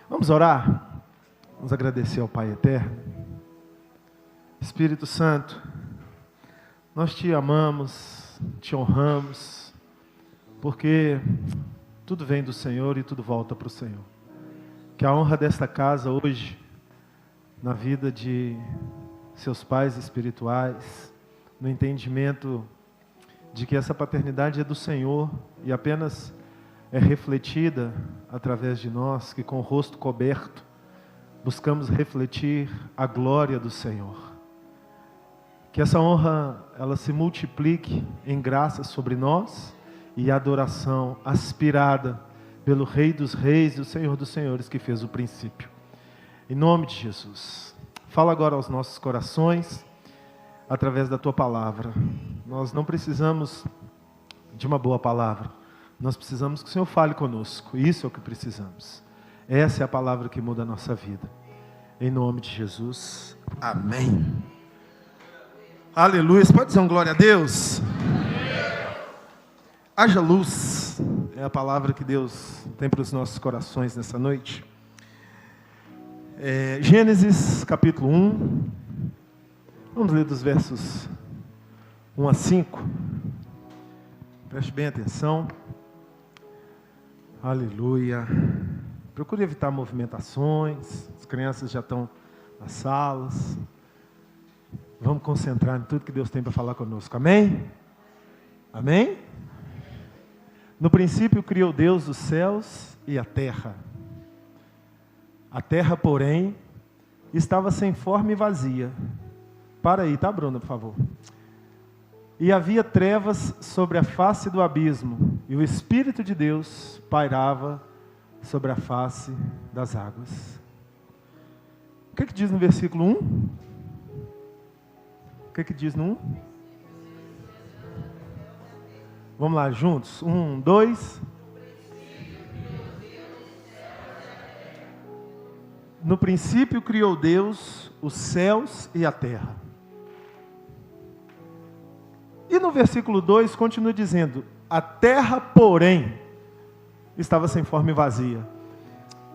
Vamos orar? Vamos agradecer ao Pai Eterno. Espírito Santo, nós te amamos, te honramos, porque tudo vem do Senhor e tudo volta para o Senhor. Que a honra desta casa hoje, na vida de seus pais espirituais, no entendimento de que essa paternidade é do Senhor e apenas é refletida através de nós, que com o rosto coberto buscamos refletir a glória do Senhor. Que essa honra ela se multiplique em graça sobre nós e adoração aspirada pelo Rei dos Reis e o Senhor dos Senhores que fez o princípio. Em nome de Jesus, fala agora aos nossos corações através da Tua palavra. Nós não precisamos de uma boa palavra, nós precisamos que o Senhor fale conosco. Isso é o que precisamos. Essa é a palavra que muda a nossa vida. Em nome de Jesus, amém. Aleluia. Você pode dizer um glória a Deus? Haja luz, é a palavra que Deus tem para os nossos corações nessa noite. Gênesis capítulo 1, vamos ler dos versos 1 a 5, preste bem atenção. Aleluia. Procure evitar movimentações, as crianças já estão nas salas. Vamos concentrar em tudo que Deus tem para falar conosco, amém? Amém? No princípio criou Deus os céus e a terra. A terra, porém, estava sem forma e vazia. Para aí, tá, Bruna, por favor? E havia trevas sobre a face do abismo, e o Espírito de Deus pairava sobre a face das águas. O que diz no versículo 1? O que diz no 1? Vamos lá, juntos. 1, 2. No princípio criou Deus os céus e a terra. E no versículo 2 continua dizendo: a terra, porém, estava sem forma e vazia.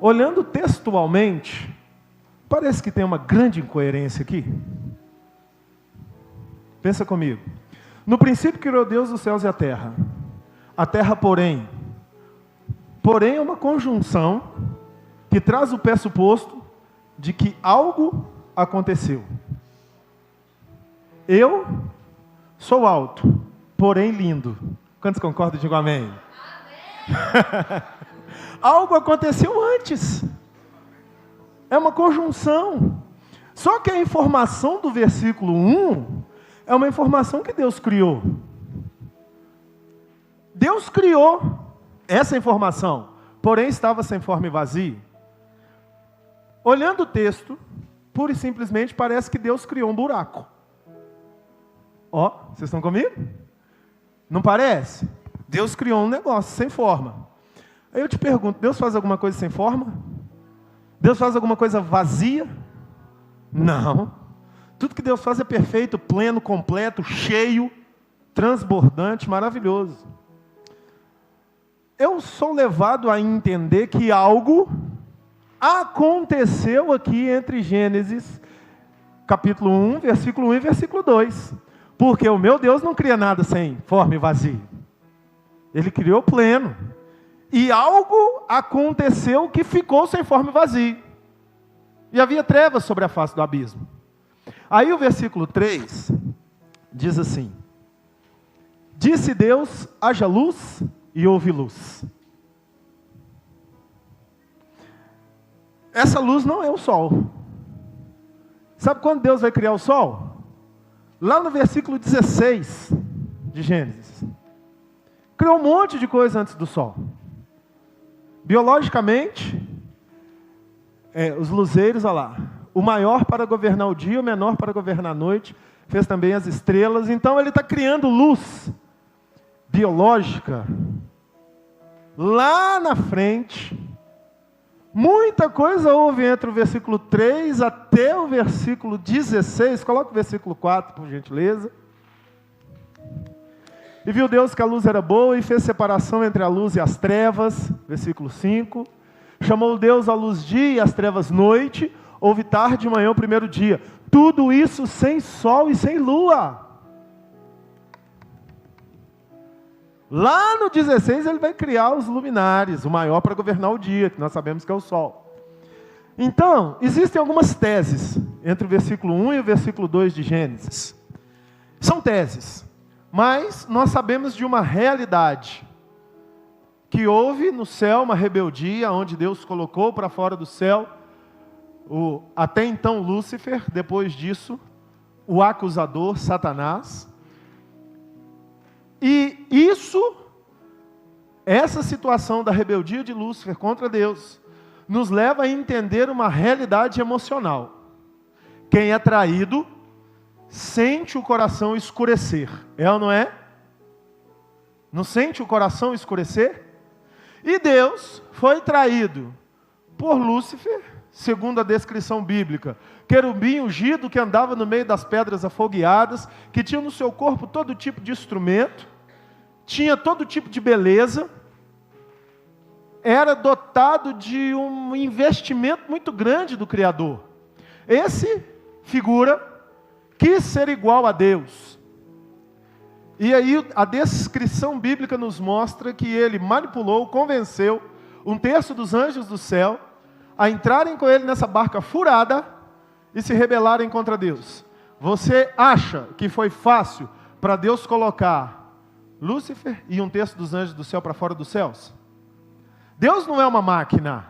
Olhando textualmente, parece que tem uma grande incoerência aqui. Pensa comigo. No princípio criou Deus os céus e a terra. A terra, porém. Porém é uma conjunção que traz o pressuposto de que algo aconteceu. Eu sou alto, porém lindo. Quantos concordam? Digam amém. Amém. Algo aconteceu antes. É uma conjunção. Só que a informação do versículo 1 é uma informação que Deus criou. Deus criou essa informação, porém estava sem forma e vazia. Olhando o texto, pura e simplesmente parece que Deus criou um buraco. Ó, vocês estão comigo? Não parece? Deus criou um negócio sem forma. Aí eu te pergunto, Deus faz alguma coisa sem forma? Deus faz alguma coisa vazia? Não. Tudo que Deus faz é perfeito, pleno, completo, cheio, transbordante, maravilhoso. Eu sou levado a entender que algo aconteceu aqui entre Gênesis, capítulo 1, versículo 1 e versículo 2. Porque o meu Deus não cria nada sem forma e vazio. Ele criou pleno. E algo aconteceu que ficou sem forma e vazio. E havia trevas sobre a face do abismo. Aí o versículo 3 diz assim: disse Deus, haja luz, e houve luz. Essa luz não é o sol. Sabe quando Deus vai criar o sol? Lá no versículo 16 de Gênesis. Criou um monte de coisa antes do sol. Biologicamente, os luzeiros, olha lá. O maior para governar o dia, o menor para governar a noite. Fez também as estrelas. Então ele está criando luz biológica. Lá na frente, muita coisa houve entre o versículo 3 até o versículo 16. Coloca o versículo 4, por gentileza. E viu Deus que a luz era boa e fez separação entre a luz e as trevas. Versículo 5. Chamou Deus a luz dia e as trevas noite, houve tarde e manhã o primeiro dia. Tudo isso sem sol e sem lua. Lá no 16 ele vai criar os luminares, o maior para governar o dia, que nós sabemos que é o sol. Então, existem algumas teses entre o versículo 1 e o versículo 2 de Gênesis. São teses, mas nós sabemos de uma realidade, que houve no céu uma rebeldia, onde Deus colocou para fora do céu, até então Lúcifer, depois disso, o acusador, Satanás. E essa situação da rebeldia de Lúcifer contra Deus, nos leva a entender uma realidade emocional. Quem é traído, sente o coração escurecer. É ou não é? Não sente o coração escurecer? E Deus foi traído por Lúcifer, segundo a descrição bíblica. Querubim ungido que andava no meio das pedras afogueadas, que tinha no seu corpo todo tipo de instrumento, tinha todo tipo de beleza, era dotado de um investimento muito grande do Criador. Esse figura quis ser igual a Deus. E aí a descrição bíblica nos mostra que ele manipulou, convenceu um terço dos anjos do céu a entrarem com ele nessa barca furada e se rebelarem contra Deus. Você acha que foi fácil para Deus colocar Lúcifer e um terço dos anjos do céu para fora dos céus? Deus não é uma máquina.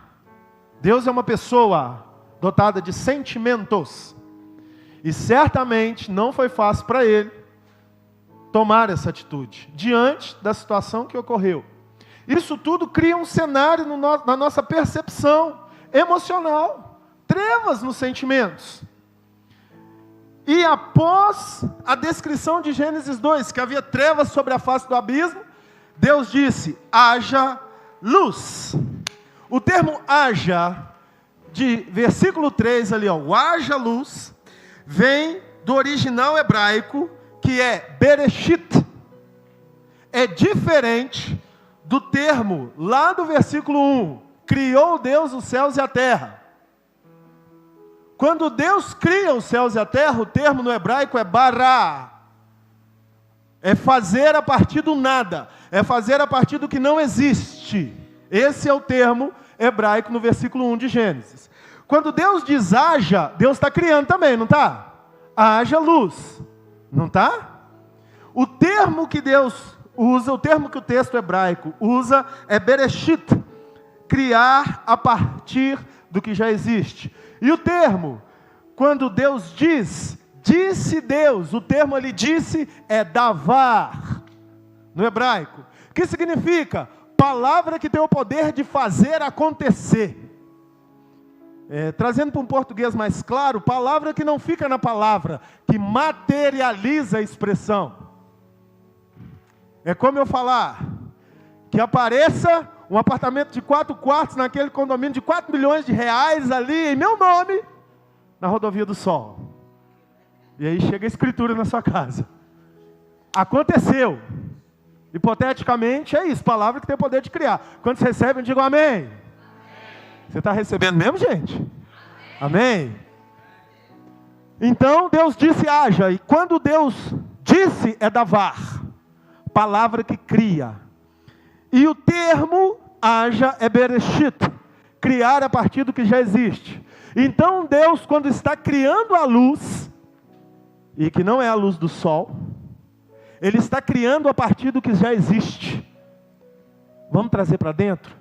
Deus é uma pessoa dotada de sentimentos. E certamente não foi fácil para ele tomar essa atitude, diante da situação que ocorreu. Isso tudo cria um cenário na nossa percepção emocional, trevas nos sentimentos. E após a descrição de Gênesis 2, que havia trevas sobre a face do abismo, Deus disse, haja luz. O termo haja, de versículo 3 ali, o haja luz, vem do original hebraico, que é Bereshit. É diferente do termo lá do versículo 1, criou Deus os céus e a terra. Quando Deus cria os céus e a terra, o termo no hebraico é bará. É fazer a partir do nada, é fazer a partir do que não existe. Esse é o termo hebraico no versículo 1 de Gênesis. Quando Deus diz haja, Deus está criando também, não está? Haja luz, não está? O termo que Deus usa, o termo que o texto hebraico usa é Bereshit, criar a partir do que já existe. E o termo, quando Deus diz, disse Deus, o termo ali disse é davar, no hebraico, que significa palavra que tem o poder de fazer acontecer. Trazendo para um português mais claro, palavra que não fica na palavra, que materializa a expressão. É como eu falar, que apareça um apartamento de 4 quartos naquele condomínio de 4 milhões de reais ali, em meu nome, na rodovia do Sol. E aí chega a escritura na sua casa. Aconteceu. Hipoteticamente é isso, palavra que tem o poder de criar. Quando você recebe, diga amém. Amém. Você está recebendo mesmo, gente? Amém. Amém? Então Deus disse haja, e quando Deus disse é davar, palavra que cria. E o termo haja é bereshit, criar a partir do que já existe. Então Deus, quando está criando a luz, e que não é a luz do sol, Ele está criando a partir do que já existe. Vamos trazer para dentro?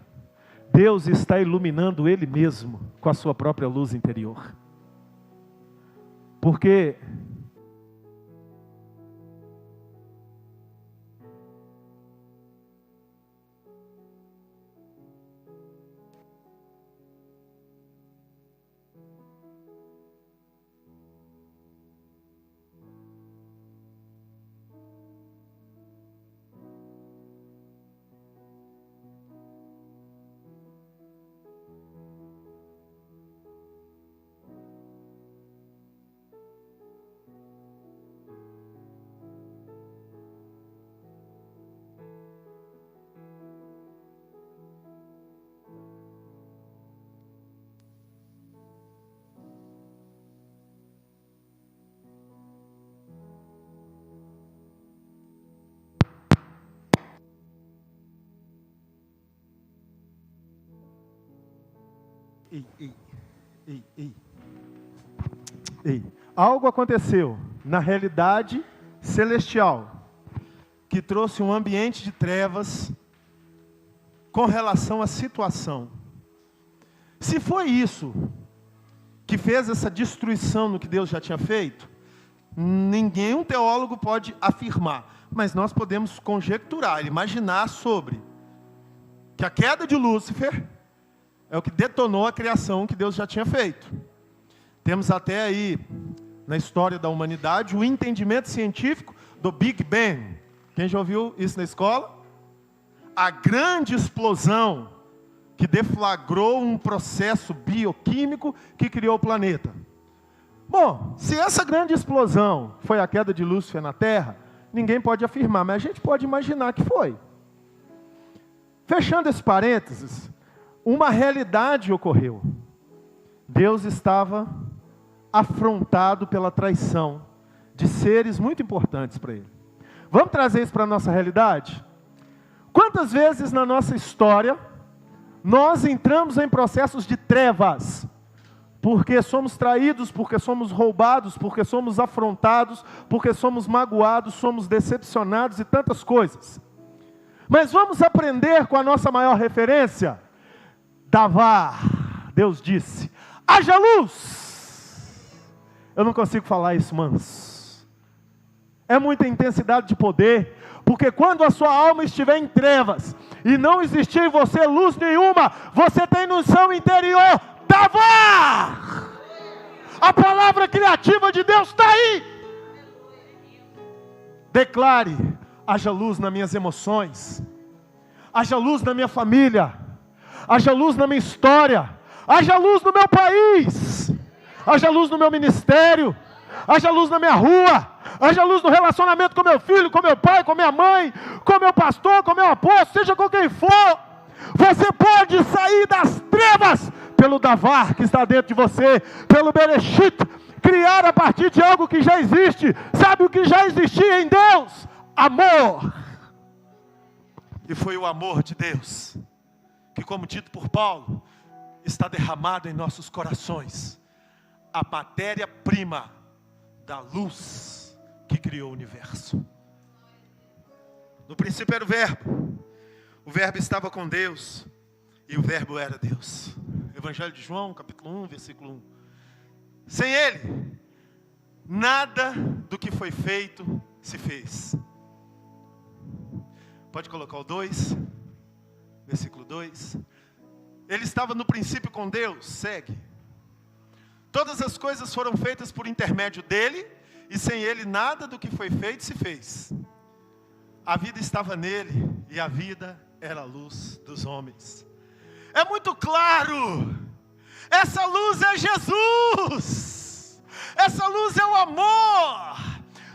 Deus está iluminando Ele mesmo com a sua própria luz interior. Porque Algo aconteceu na realidade celestial que trouxe um ambiente de trevas com relação à situação. Se foi isso que fez essa destruição no que Deus já tinha feito, nenhum teólogo pode afirmar, mas nós podemos conjecturar, imaginar sobre que a queda de Lúcifer é o que detonou a criação que Deus já tinha feito. Temos até aí, na história da humanidade, o entendimento científico do Big Bang. Quem já ouviu isso na escola? A grande explosão que deflagrou um processo bioquímico que criou o planeta. Bom, se essa grande explosão foi a queda de Lúcifer na Terra, ninguém pode afirmar, mas a gente pode imaginar que foi. Fechando esse parênteses, uma realidade ocorreu. Deus estava afrontado pela traição de seres muito importantes para Ele. Vamos trazer isso para a nossa realidade? Quantas vezes na nossa história nós entramos em processos de trevas? Porque somos traídos, porque somos roubados, porque somos afrontados, porque somos magoados, somos decepcionados e tantas coisas. Mas vamos aprender com a nossa maior referência? Davar, Deus disse, haja luz. Eu não consigo falar isso, manos. É muita intensidade de poder, porque quando a sua alma estiver em trevas, e não existir em você luz nenhuma, você tem no seu interior, Davar. A palavra criativa de Deus está aí. Declare, haja luz nas minhas emoções, haja luz na minha família, haja luz na minha história, haja luz no meu país, haja luz no meu ministério, haja luz na minha rua, haja luz no relacionamento com meu filho, com meu pai, com minha mãe, com meu pastor, com meu apóstolo, seja com quem for. Você pode sair das trevas pelo Davar que está dentro de você, pelo Bereshit, criar a partir de algo que já existe. Sabe o que já existia em Deus? Amor. E foi o amor de Deus que, como dito por Paulo, está derramado em nossos corações, a matéria-prima da luz que criou o universo. No princípio era o verbo estava com Deus, e o verbo era Deus. Evangelho de João, capítulo 1, versículo 1. Sem Ele, nada do que foi feito se fez. Pode colocar o 2, versículo 2. Ele estava no princípio com Deus, segue. Todas as coisas foram feitas por intermédio dele, e sem ele nada do que foi feito se fez. A vida estava nele, e a vida era a luz dos homens. É muito claro, essa luz é Jesus, essa luz é o amor.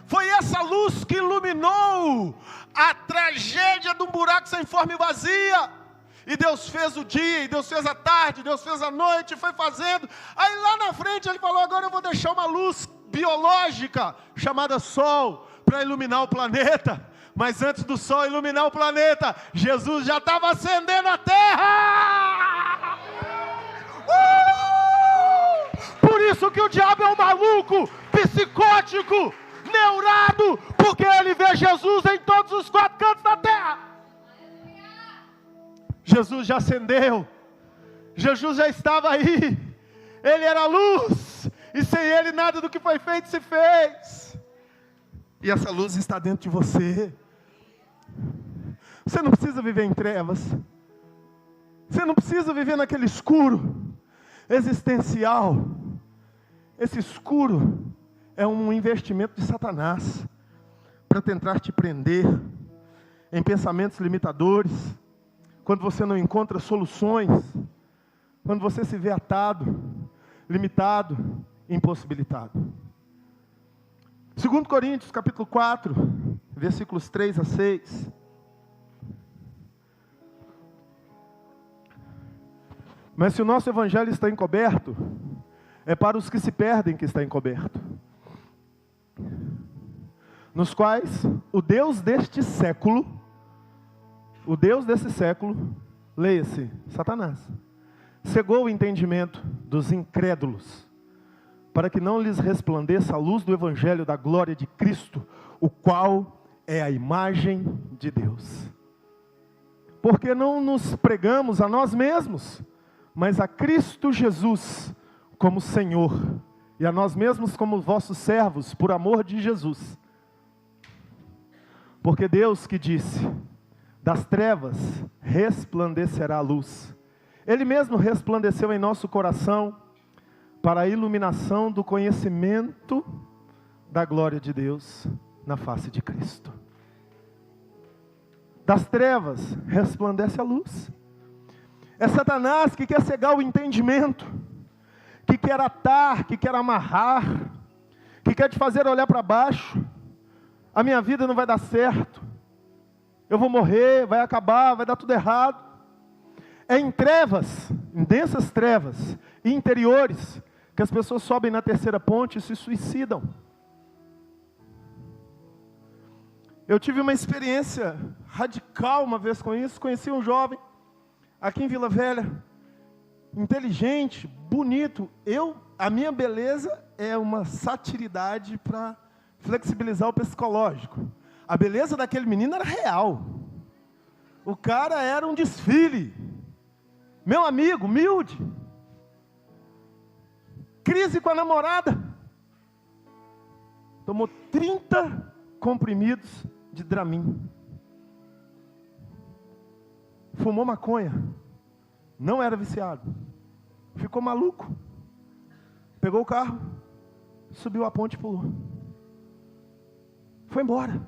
Foi essa luz que iluminou a tragédia de um buraco sem forma e vazia. E Deus fez o dia, e Deus fez a tarde, Deus fez a noite, foi fazendo. Aí lá na frente Ele falou, agora eu vou deixar uma luz biológica, chamada Sol, para iluminar o planeta. Mas antes do Sol iluminar o planeta, Jesus já estava acendendo a terra. Por isso que o diabo é um maluco, psicótico, neurado, porque ele vê Jesus em todos os 4 cantos da terra. Jesus já acendeu, Jesus já estava aí, Ele era a luz, e sem Ele nada do que foi feito se fez. E essa luz está dentro de você. Você não precisa viver em trevas, você não precisa viver naquele escuro existencial. Esse escuro é um investimento de Satanás para tentar te prender em pensamentos limitadores, quando você não encontra soluções, quando você se vê atado, limitado, impossibilitado. 2 Coríntios capítulo 4, versículos 3 a 6. Mas se o nosso evangelho está encoberto, é para os que se perdem que está encoberto, nos quais o Deus deste século, leia-se, Satanás, cegou o entendimento dos incrédulos, para que não lhes resplandeça a luz do evangelho da glória de Cristo, o qual é a imagem de Deus. Porque não nos pregamos a nós mesmos, mas a Cristo Jesus como Senhor, e a nós mesmos como vossos servos, por amor de Jesus. Porque Deus que disse, das trevas resplandecerá a luz. Ele mesmo resplandeceu em nosso coração, para a iluminação do conhecimento da glória de Deus na face de Cristo. Das trevas resplandece a luz. É Satanás que quer cegar o entendimento, que quer atar, que quer amarrar, que quer te fazer olhar para baixo. A minha vida não vai dar certo, eu vou morrer, vai acabar, vai dar tudo errado. É em trevas, em densas trevas interiores, que as pessoas sobem na terceira ponte e se suicidam. Eu tive uma experiência radical uma vez com isso. Conheci um jovem aqui em Vila Velha, inteligente, bonito. A minha beleza é uma satiridade para flexibilizar o psicológico. A beleza daquele menino era real. O cara era um desfile. Meu amigo, humilde. Crise com a namorada. Tomou 30 comprimidos de Dramin. Fumou maconha. Não era viciado. Ficou maluco. Pegou o carro, subiu a ponte e pulou. Foi embora.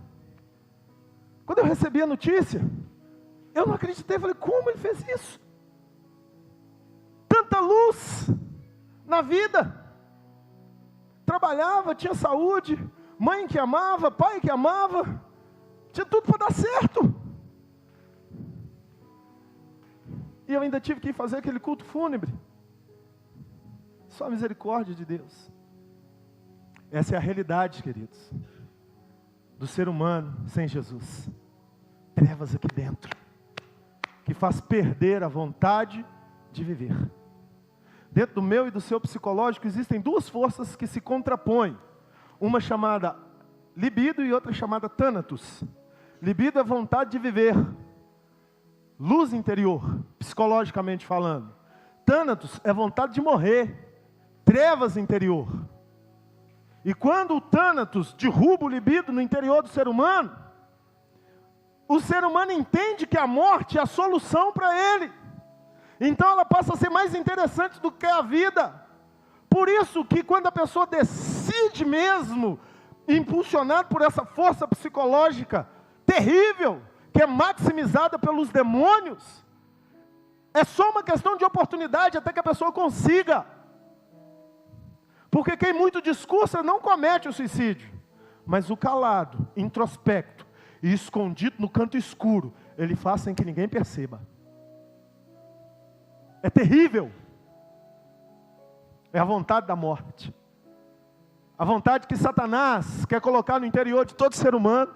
Quando eu recebi a notícia, eu não acreditei. Falei, como ele fez isso? Tanta luz na vida. Trabalhava, tinha saúde, mãe que amava, pai que amava, tinha tudo para dar certo. E eu ainda tive que ir fazer aquele culto fúnebre. Só a misericórdia de Deus. Essa é a realidade, queridos, do ser humano sem Jesus. Trevas aqui dentro, que faz perder a vontade de viver. Dentro do meu e do seu psicológico existem duas forças que se contrapõem. Uma chamada libido e outra chamada thanatos. Libido é vontade de viver, luz interior, psicologicamente falando. Thanatos é vontade de morrer, trevas interior. E quando o thanatos derruba o libido no interior do ser humano, o ser humano entende que a morte é a solução para ele. Então ela passa a ser mais interessante do que a vida. Por isso que quando a pessoa decide mesmo, impulsionado por essa força psicológica terrível, que é maximizada pelos demônios, é só uma questão de oportunidade até que a pessoa consiga. Porque quem muito discursa não comete o suicídio, mas o calado, introspecto e escondido no canto escuro, ele faz sem que ninguém perceba. É terrível. É a vontade da morte. A vontade que Satanás quer colocar no interior de todo ser humano.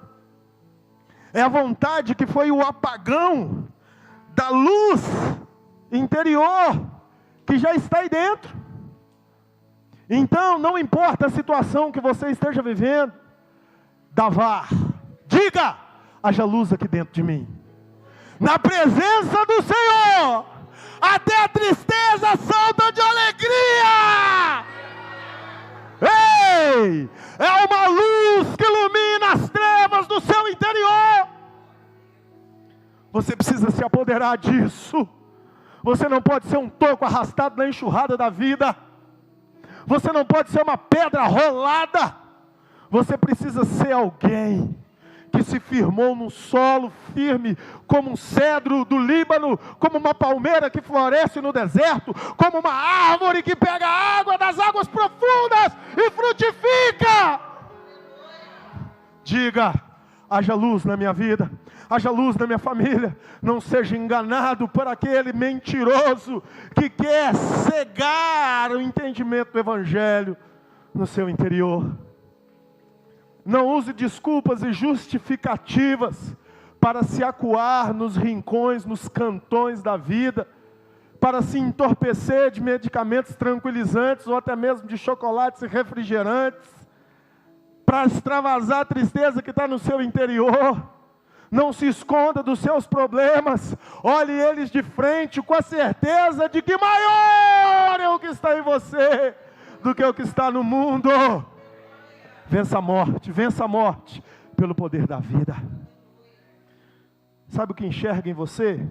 É a vontade que foi o apagão da luz interior que já está aí dentro. Então, não importa a situação que você esteja vivendo, Davar, diga, haja luz aqui dentro de mim. Na presença do Senhor, até a tristeza salta de alegria. Ei, é uma luz que ilumina as trevas do seu interior. Você precisa se apoderar disso. Você não pode ser um toco arrastado na enxurrada da vida. Você não pode ser uma pedra rolada. Você precisa ser alguém que se firmou num solo firme, como um cedro do Líbano, como uma palmeira que floresce no deserto, como uma árvore que pega água das águas profundas e frutifica. Diga, haja luz na minha vida, haja luz na minha família. Não seja enganado por aquele mentiroso que quer cegar o entendimento do Evangelho no seu interior. Não use desculpas e justificativas para se acuar nos rincões, nos cantões da vida, para se entorpecer de medicamentos tranquilizantes ou até mesmo de chocolates e refrigerantes, para extravasar a tristeza que está no seu interior. Não se esconda dos seus problemas, olhe eles de frente com a certeza de que maior é o que está em você do que o que está no mundo. Vença a morte pelo poder da vida. Sabe o que enxerga em você?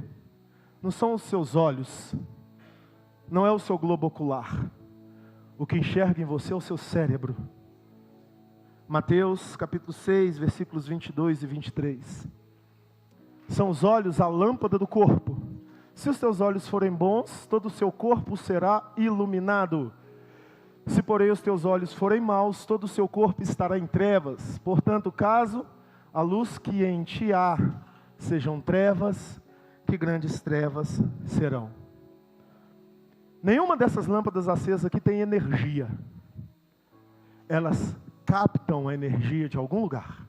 Não são os seus olhos, não é o seu globo ocular. O que enxerga em você é o seu cérebro. Mateus capítulo 6, versículos 22 e 23. São os olhos a lâmpada do corpo. Se os teus olhos forem bons, todo o seu corpo será iluminado. Se porém os teus olhos forem maus, todo o seu corpo estará em trevas. Portanto, caso a luz que em ti há sejam trevas, que grandes trevas serão. Nenhuma dessas lâmpadas acesas aqui tem energia. Elas captam a energia de algum lugar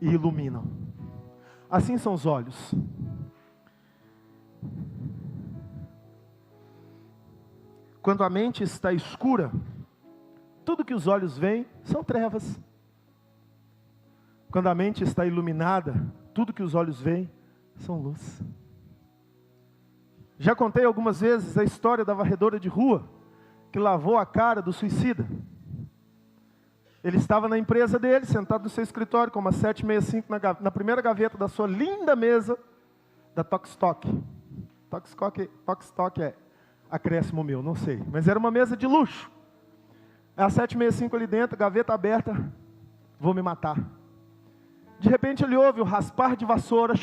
e iluminam. Assim são os olhos. Quando a mente está escura, tudo que os olhos veem são trevas. Quando a mente está iluminada, tudo que os olhos veem são luz. Já contei algumas vezes a história da varredora de rua que lavou a cara do suicida. Ele estava na empresa dele, sentado no seu escritório, com uma 765 na primeira gaveta da sua linda mesa da Tokstok. Tokstok é acréscimo meu, não sei. Mas era uma mesa de luxo. A 765 ali dentro, gaveta aberta, vou me matar. De repente ele ouve o raspar de vassoura.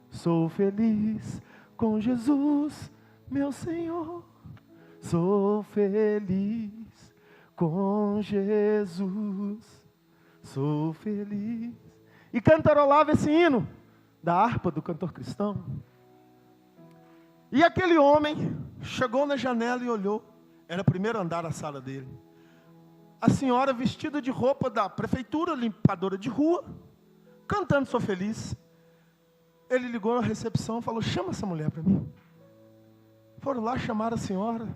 Sou feliz com Jesus, meu Senhor. Sou feliz com Jesus, sou feliz. E cantarolava esse hino da harpa do cantor cristão. E aquele homem chegou na janela e olhou. Era o primeiro andar da sala dele. A senhora vestida de roupa da prefeitura, limpadora de rua, cantando Sou Feliz. Ele ligou na recepção e falou: chama essa mulher para mim. Foram lá chamar a senhora.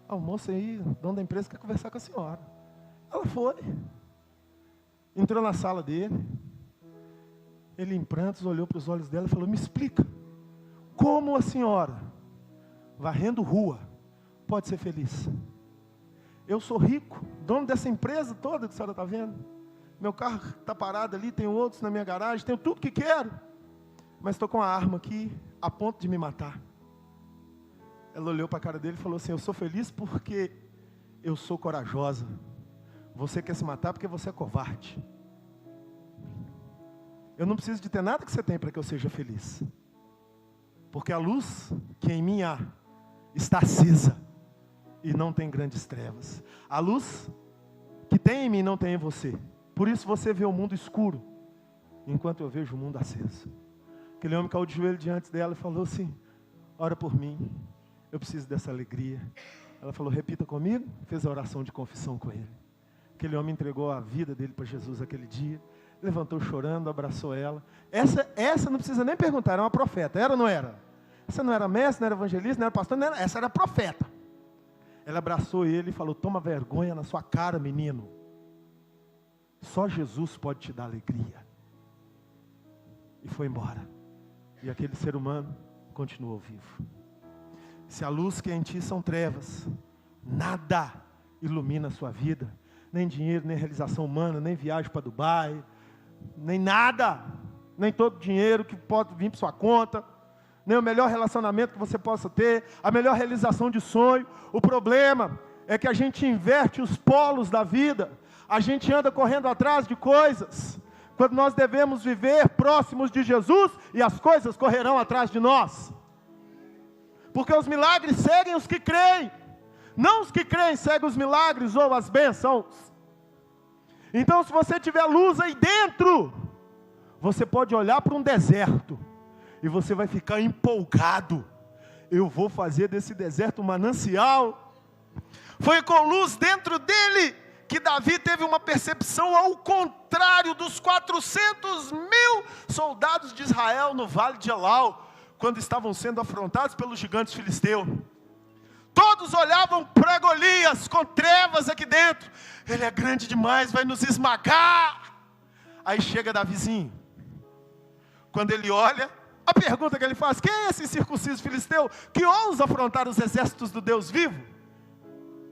O moço aí, dono da empresa, quer conversar com a senhora. Ela foi. Entrou na sala dele. Ele em prantos olhou para os olhos dela e falou: me explica, como a senhora, varrendo rua, pode ser feliz? Eu sou rico, dono dessa empresa toda que a senhora está vendo. Meu carro está parado ali, tenho outros na minha garagem, tenho tudo que quero. Mas estou com a arma aqui, a ponto de me matar. Ela olhou para a cara dele e falou assim: eu sou feliz porque eu sou corajosa. Você quer se matar porque você é covarde. Eu não preciso de ter nada que você tem para que eu seja feliz. Porque a luz que em mim há está acesa e não tem grandes trevas. A luz que tem em mim não tem em você. Por isso você vê o mundo escuro, enquanto eu vejo o mundo aceso. Aquele homem caiu de joelho diante dela e falou assim: ora por mim. Eu preciso dessa alegria. Ela falou: repita comigo. Fez a oração de confissão com ele. Aquele homem entregou a vida dele para Jesus aquele dia. Levantou chorando, abraçou ela. Essa não precisa nem perguntar, era uma profeta. Era ou não era? Essa não era mestre, não era evangelista, não era pastor, não era, essa era profeta. Ela abraçou ele e falou: toma vergonha na sua cara, menino. Só Jesus pode te dar alegria. E foi embora. E aquele ser humano continuou vivo. Se a luz que é em ti são trevas, nada ilumina a sua vida. Nem dinheiro, nem realização humana, nem viagem para Dubai, nem nada. Nem todo dinheiro que pode vir para sua conta, nem o melhor relacionamento que você possa ter, a melhor realização de sonho. O problema é que a gente inverte os polos da vida. A gente anda correndo atrás de coisas, quando nós devemos viver próximos de Jesus, e as coisas correrão atrás de nós. Porque os milagres seguem os que creem. Não os que creem seguem os milagres ou as bênçãos. Então, se você tiver luz aí dentro, você pode olhar para um deserto e você vai ficar empolgado. Eu vou fazer desse deserto um manancial. Foi com luz dentro dele que Davi teve uma percepção ao contrário dos 400.000 soldados de Israel no vale de Elau. quando estavam sendo afrontados pelos gigantes filisteus. Todos olhavam para Golias com trevas aqui dentro. Ele é grande demais, vai nos esmagar. Aí chega Davizinho. Quando ele olha, a pergunta que ele faz: quem é esse incircunciso filisteu que ousa afrontar os exércitos do Deus vivo?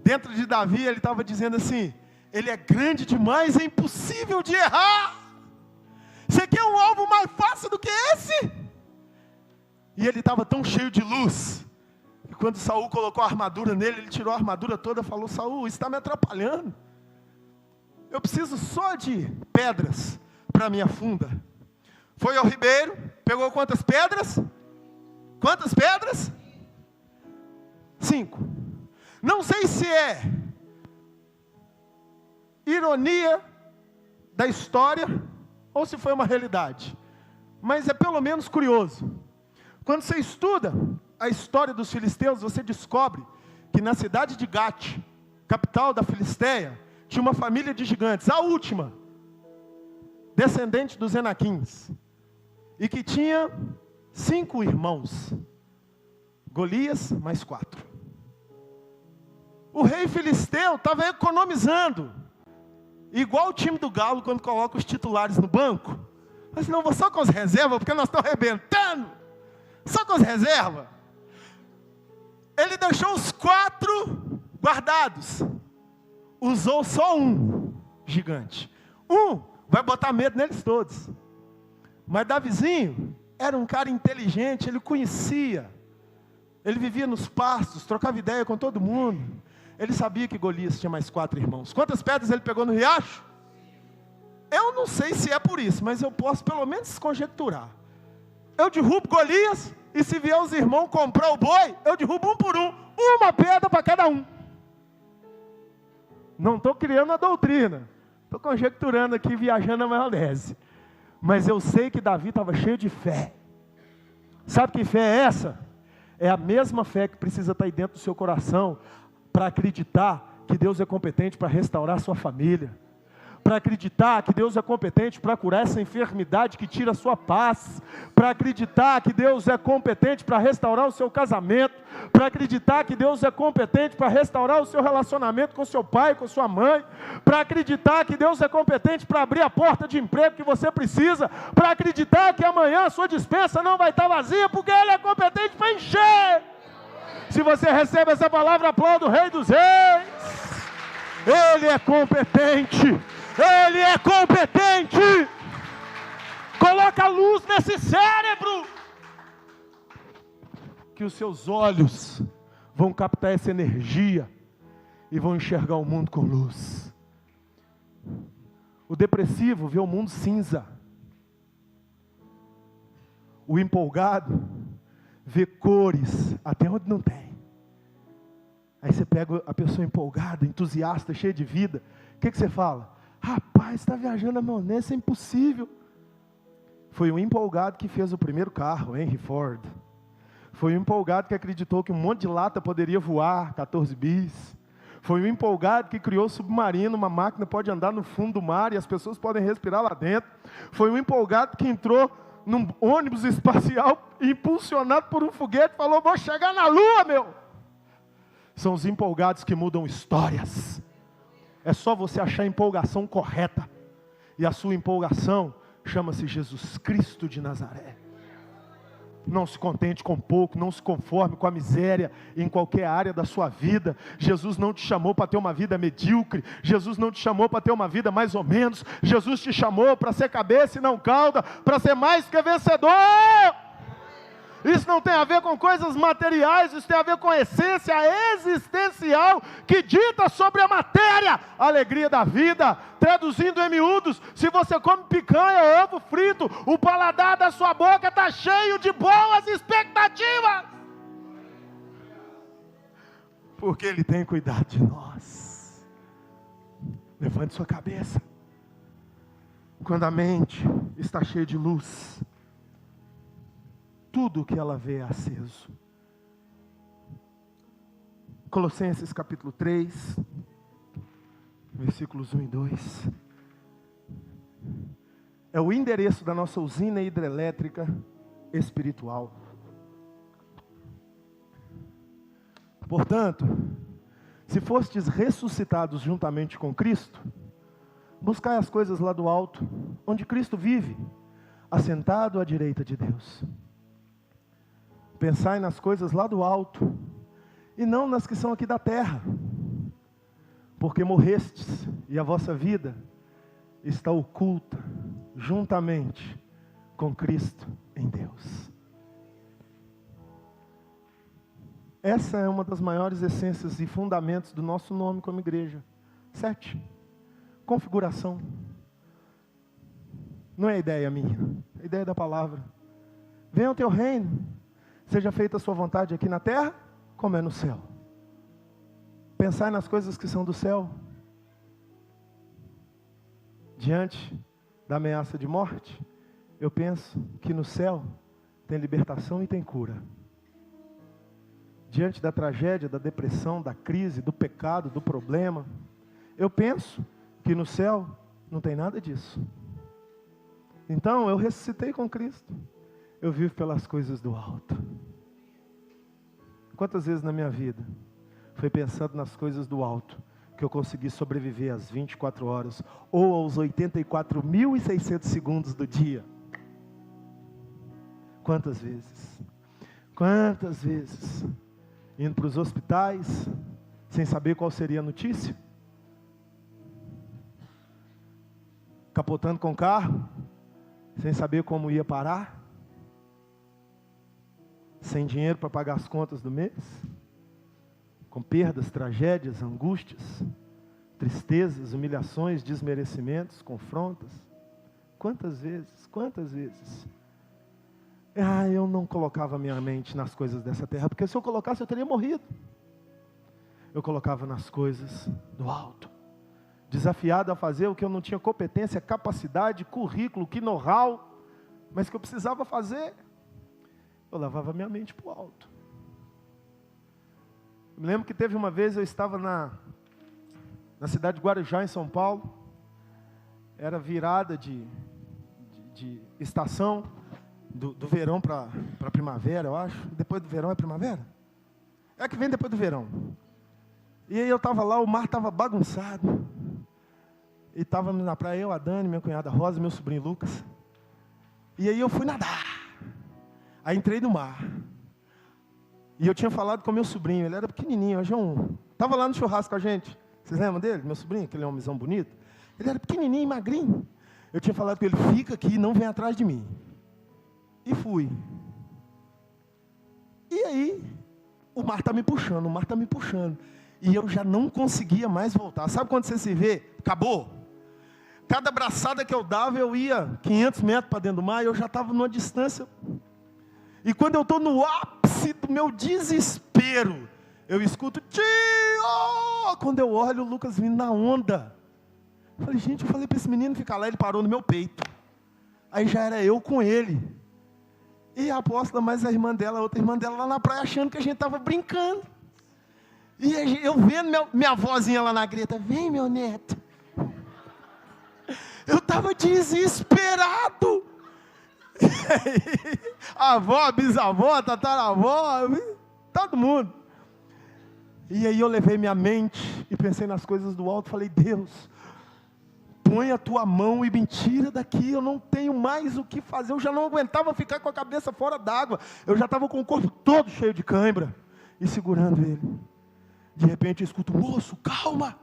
Dentro de Davi ele estava dizendo assim: ele é grande demais, é impossível de errar. Você quer um alvo mais fácil do que esse? E ele estava tão cheio de luz, que quando Saul colocou a armadura nele, ele tirou a armadura toda e falou: Saul, isso está me atrapalhando. Eu preciso só de pedras para minha funda. Foi ao ribeiro, pegou quantas pedras? Quantas pedras? 5. Não sei se é ironia da história ou se foi uma realidade, mas é pelo menos curioso. Quando você estuda a história dos filisteus, você descobre que na cidade de Gate, capital da Filisteia, tinha uma família de gigantes, a última, descendente dos Enaquins, e que tinha 5 irmãos, Golias mais 4. O rei filisteu estava economizando, igual o time do Galo quando coloca os titulares no banco. Mas não, vou só com as reservas, porque nós estamos arrebentando, só com as reservas. Ele deixou os 4 guardados, usou só um gigante. Vai botar medo neles todos. Mas Davizinho era um cara inteligente, ele conhecia, ele vivia nos pastos, trocava ideia com todo mundo. Ele sabia que Golias tinha mais 4 irmãos. Quantas pedras ele pegou no riacho? Eu não sei se é por isso, mas eu posso pelo menos conjecturar. Eu derrubo Golias, e se vier os irmãos comprar o boi, eu derrubo um por um, uma pedra para cada um. Não estou criando a doutrina, estou conjecturando aqui, viajando na maionese. Mas eu sei que Davi estava cheio de fé. Sabe que fé é essa? É a mesma fé que precisa estar aí dentro do seu coração, para acreditar que Deus é competente para restaurar a sua família, para acreditar que Deus é competente para curar essa enfermidade que tira a sua paz, para acreditar que Deus é competente para restaurar o seu casamento, para acreditar que Deus é competente para restaurar o seu relacionamento com seu pai, com sua mãe, para acreditar que Deus é competente para abrir a porta de emprego que você precisa, para acreditar que amanhã a sua despensa não vai estar vazia, porque Ele é competente para encher. Se você recebe essa palavra, aplauda o Rei dos Reis. Ele é competente. Ele é competente. Coloca luz nesse cérebro, que os seus olhos vão captar essa energia e vão enxergar o mundo com luz. O depressivo vê o mundo cinza. O empolgado vê cores até onde não tem. Aí você pega a pessoa empolgada, entusiasta, cheia de vida. O que você fala? Rapaz, está viajando na maionese, isso é impossível. Foi um empolgado que fez o primeiro carro, Henry Ford. Foi um empolgado que acreditou que um monte de lata poderia voar, 14 bis. Foi um empolgado que criou o submarino, uma máquina pode andar no fundo do mar e as pessoas podem respirar lá dentro. Foi um empolgado que entrou num ônibus espacial, impulsionado por um foguete, falou: vou chegar na lua, meu. São os empolgados que mudam histórias. É só você achar a empolgação correta. E a sua empolgação chama-se Jesus Cristo de Nazaré. Não se contente com pouco, não se conforme com a miséria em qualquer área da sua vida. Jesus não te chamou para ter uma vida medíocre. Jesus não te chamou para ter uma vida mais ou menos. Jesus te chamou para ser cabeça e não cauda, para ser mais que vencedor. Isso não tem a ver com coisas materiais, isso tem a ver com a essência existencial que dita sobre a matéria, a alegria da vida. Traduzindo em miúdos, se você come picanha, ovo frito, o paladar da sua boca está cheio de boas expectativas, porque Ele tem cuidado de nós. Levante sua cabeça. Quando a mente está cheia de luz, tudo que ela vê é aceso. Colossenses capítulo 3, versículos 1 e 2. É o endereço da nossa usina hidrelétrica espiritual. Portanto, se fostes ressuscitados juntamente com Cristo, buscai as coisas lá do alto, onde Cristo vive, assentado à direita de Deus. Pensai nas coisas lá do alto, e não nas que são aqui da terra, porque morrestes, e a vossa vida está oculta, juntamente com Cristo em Deus. Essa é uma das maiores essências e fundamentos do nosso nome como igreja. 7. Configuração. Não é ideia minha, é ideia da palavra. Venha o teu reino, seja feita a sua vontade aqui na terra, como é no céu. Pensai nas coisas que são do céu. Diante da ameaça de morte, eu penso que no céu tem libertação e tem cura. Diante da tragédia, da depressão, da crise, do pecado, do problema, eu penso que no céu não tem nada disso. Então eu ressuscitei com Cristo. Eu vivo pelas coisas do alto. Quantas vezes na minha vida foi pensando nas coisas do alto que eu consegui sobreviver às 24 horas ou aos 84.600 segundos do dia? Quantas vezes? Quantas vezes? Indo para os hospitais, sem saber qual seria a notícia. Capotando com o carro, sem saber como ia parar. Sem dinheiro para pagar as contas do mês. Com perdas, tragédias, angústias, tristezas, humilhações, desmerecimentos, confrontas. Quantas vezes? Quantas vezes? Eu não colocava minha mente nas coisas dessa terra, porque se eu colocasse eu teria morrido. Eu colocava nas coisas do alto. Desafiado a fazer o que eu não tinha competência, capacidade, currículo, que know-how, mas que eu precisava fazer. Eu levava minha mente para o alto. Eu me lembro que teve uma vez, eu estava na cidade de Guarujá, em São Paulo. Era virada de estação. Do verão para a primavera, eu acho. Depois do verão é primavera? É que vem depois do verão. E aí eu estava lá, o mar estava bagunçado. E estávamos na praia, eu, a Dani, minha cunhada Rosa, meu sobrinho Lucas. E aí eu fui nadar. Aí entrei no mar. E eu tinha falado com meu sobrinho, ele era pequenininho, hoje é um. Estava lá no churrasco com a gente. Vocês lembram dele? Meu sobrinho, aquele homenzão bonito. Ele era pequenininho, magrinho. Eu tinha falado com ele, fica aqui, não vem atrás de mim. E fui. E aí, o mar está me puxando, o mar está me puxando. E eu já não conseguia mais voltar. Sabe quando você se vê? Acabou. Cada abraçada que eu dava, eu ia 500 metros para dentro do mar, e eu já estava numa distância. E quando eu estou no ápice do meu desespero, eu escuto, tio! Quando eu olho, o Lucas vindo na onda. Eu falei, gente, eu falei para esse menino ficar lá, ele parou no meu peito. Aí já era eu com ele. E a apóstola, mais a irmã dela, a outra irmã dela lá na praia, achando que a gente estava brincando. E eu vendo minha vozinha lá na greta, vem meu neto. Eu estava desesperado. A avó, a bisavó, a tataravó, todo mundo. E aí eu levei minha mente e pensei nas coisas do alto, falei, Deus, põe a tua mão e me tira daqui, eu não tenho mais o que fazer. Eu já não aguentava ficar com a cabeça fora d'água. Eu já estava com o corpo todo cheio de cãibra. E segurando ele. De repente eu escuto, moço, calma.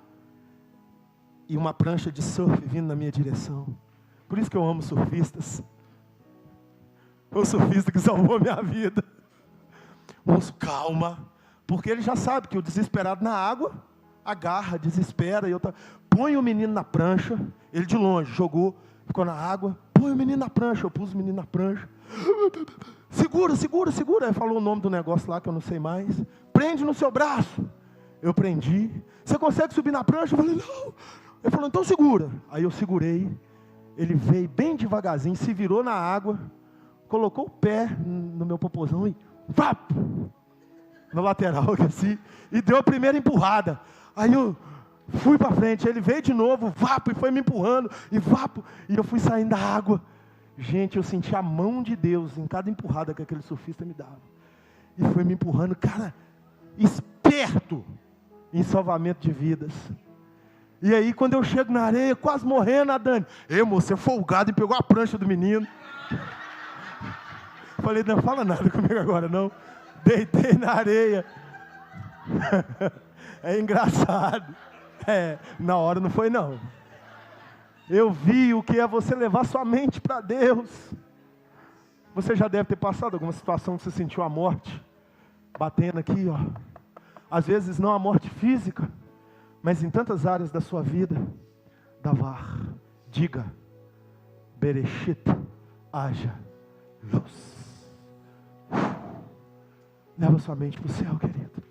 E uma prancha de surf vindo na minha direção. Por isso que eu amo surfistas. Foi o surfista que salvou a minha vida. Moço, calma. Porque ele já sabe que o desesperado na água agarra, desespera. Põe o menino na prancha. Ele de longe jogou, ficou na água. Põe o menino na prancha. Eu pus o menino na prancha. Segura, segura, segura. Aí falou o nome do negócio lá que eu não sei mais. Prende no seu braço. Eu prendi. Você consegue subir na prancha? Eu falei, não. Ele falou, então segura. Aí eu segurei. Ele veio bem devagarzinho, se virou na água, colocou o pé no meu popozão e vap! No lateral, assim, e deu a primeira empurrada. Aí eu fui para frente, ele veio de novo, vapo, e foi me empurrando, e vapo, e eu fui saindo da água. Gente, eu senti a mão de Deus em cada empurrada que aquele surfista me dava. E foi me empurrando, cara, esperto. esperto em salvamento de vidas. E aí, quando eu chego na areia, quase morrendo, a Dani: ei, moço, você é folgado e pegou a prancha do menino. Falei: não fala nada comigo agora não. Deitei na areia. É engraçado. Na hora não foi não. Eu vi o que é você levar sua mente para Deus. Você já deve ter passado alguma situação que você sentiu a morte batendo aqui, ó. Às vezes não a morte física, mas em tantas áreas da sua vida. Davar, diga: Bereshit, haja luz. Leva sua mente para o céu, querido.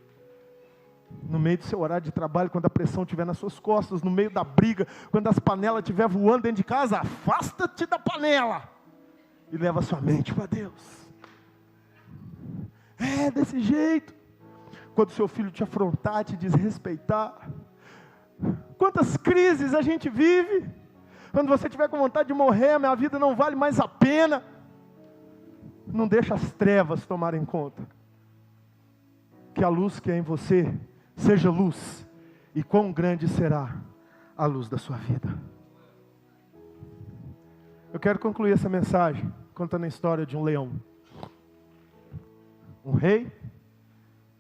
No meio do seu horário de trabalho, quando a pressão estiver nas suas costas, no meio da briga, quando as panelas estiverem voando dentro de casa, afasta-te da panela e leva sua mente para Deus. É desse jeito. Quando seu filho te afrontar, te desrespeitar, quantas crises a gente vive. Quando você tiver com vontade de morrer, minha vida não vale mais a pena. Não deixa as trevas tomarem conta. Que a luz que é em você seja luz, e quão grande será a luz da sua vida. Eu quero concluir essa mensagem contando a história de um leão. Um rei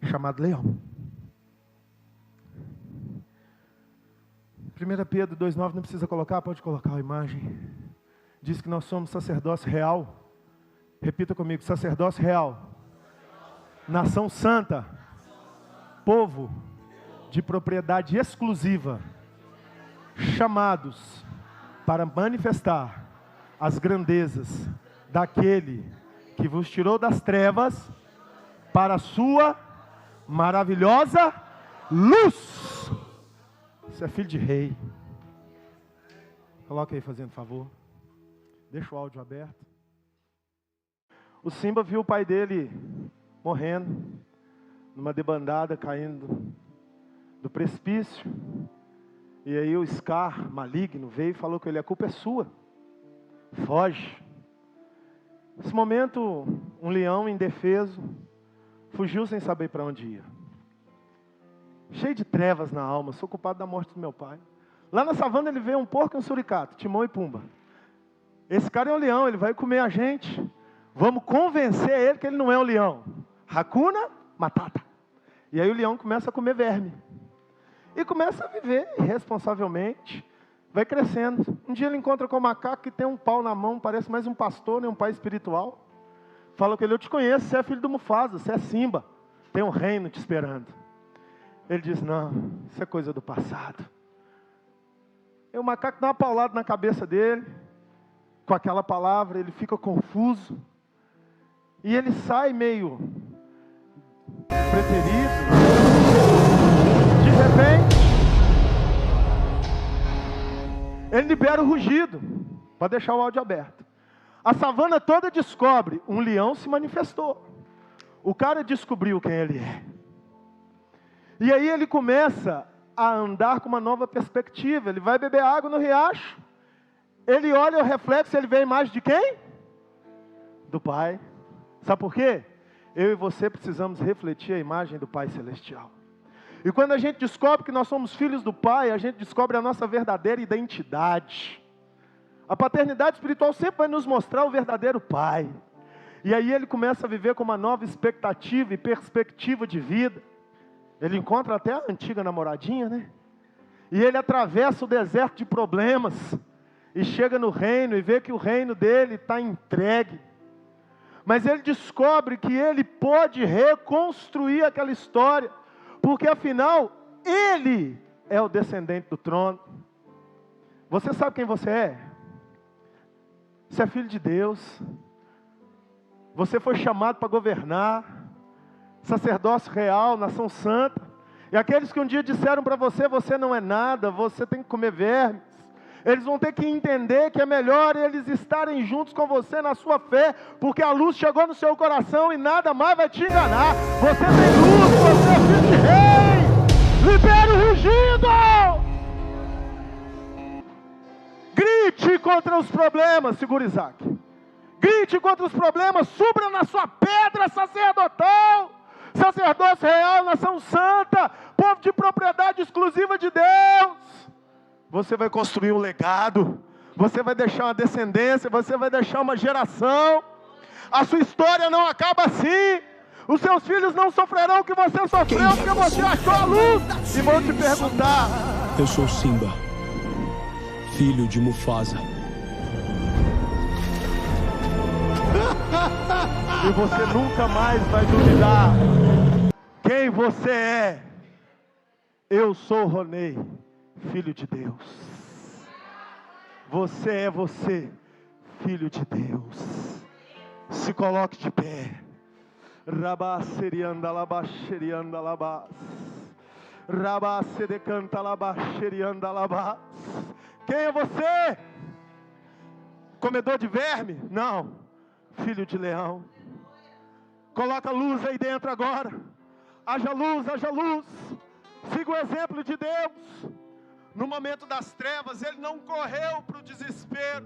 chamado Leão. 1 Pedro 2,9, não precisa colocar, pode colocar a imagem. Diz que nós somos sacerdócio real. Repita comigo: sacerdócio real, nação santa, povo de propriedade exclusiva, chamados para manifestar as grandezas daquele que vos tirou das trevas para a sua maravilhosa luz. Você é filho de rei. Coloca aí, fazendo favor. Deixa o áudio aberto. O Simba viu o pai dele morrendo numa debandada, caindo do precipício. E aí o Scar, maligno, veio e falou com ele: a culpa é sua, foge. Nesse momento, um leão indefeso fugiu sem saber para onde ia. Cheio de trevas na alma, sou culpado da morte do meu pai. Lá na savana ele vê um porco e um suricato, Timão e Pumba. Esse cara é um leão, ele vai comer a gente. Vamos convencer ele que ele não é um leão. Hakuna Matata. E aí o leão começa a comer verme. E começa a viver irresponsavelmente. Vai crescendo. Um dia ele encontra com um macaco que tem um pau na mão, parece mais um pastor, nem um pai espiritual. Fala com ele: eu te conheço, você é filho do Mufasa, você é Simba. Tem um reino te esperando. Ele diz: não, isso é coisa do passado. E o macaco dá uma paulada na cabeça dele. Com aquela palavra, ele fica confuso. E ele sai meio preterido. De repente, ele libera o rugido, para deixar o áudio aberto. A savana toda descobre: um leão se manifestou. O cara descobriu quem ele é. E aí ele começa a andar com uma nova perspectiva. Ele vai beber água no riacho. Ele olha o reflexo, ele vê a imagem de quem? Do Pai. Sabe por quê? Eu e você precisamos refletir a imagem do Pai Celestial. E quando a gente descobre que nós somos filhos do Pai, a gente descobre a nossa verdadeira identidade. A paternidade espiritual sempre vai nos mostrar o verdadeiro Pai. E aí ele começa a viver com uma nova expectativa e perspectiva de vida. Ele encontra até a antiga namoradinha, né? E ele atravessa o deserto de problemas. E chega no reino e vê que o reino dele está entregue. Mas ele descobre que ele pode reconstruir aquela história. Porque afinal, ele é o descendente do trono. Você sabe quem você é? Você é filho de Deus. Você foi chamado para governar. Sacerdócio real, nação santa. E aqueles que um dia disseram para você: você não é nada, você tem que comer vermes. Eles vão ter que entender que é melhor eles estarem juntos com você na sua fé, porque a luz chegou no seu coração e nada mais vai te enganar. Você tem luz, você é filho de rei. Libera o rugido! Grite contra os problemas, segura Isaac. Grite contra os problemas, subra na sua pedra sacerdotal. Sacerdócio real, nação santa, propriedade exclusiva de Deus. Você vai construir um legado. Você vai deixar uma descendência. Você vai deixar uma geração. A sua história não acaba assim. Os seus filhos não sofrerão o que você sofreu, porque você achou a luz. E vão te perguntar: eu sou Simba, filho de Mufasa. E você nunca mais vai duvidar quem você é. Eu sou Ronei, filho de Deus. Você é você, filho de Deus. Se coloque de pé. Rabá serianda labá xerianda labá. Rabá sedecanta labá xerianda labá. Quem é você? Comedor de verme? Não. Filho de leão. Coloca luz aí dentro agora. Haja luz, haja luz. Siga o exemplo de Deus. No momento das trevas, Ele não correu para o desespero.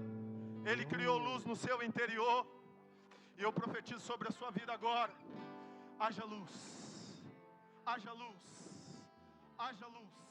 Ele criou luz no seu interior. E eu profetizo sobre a sua vida agora. Haja luz. Haja luz. Haja luz.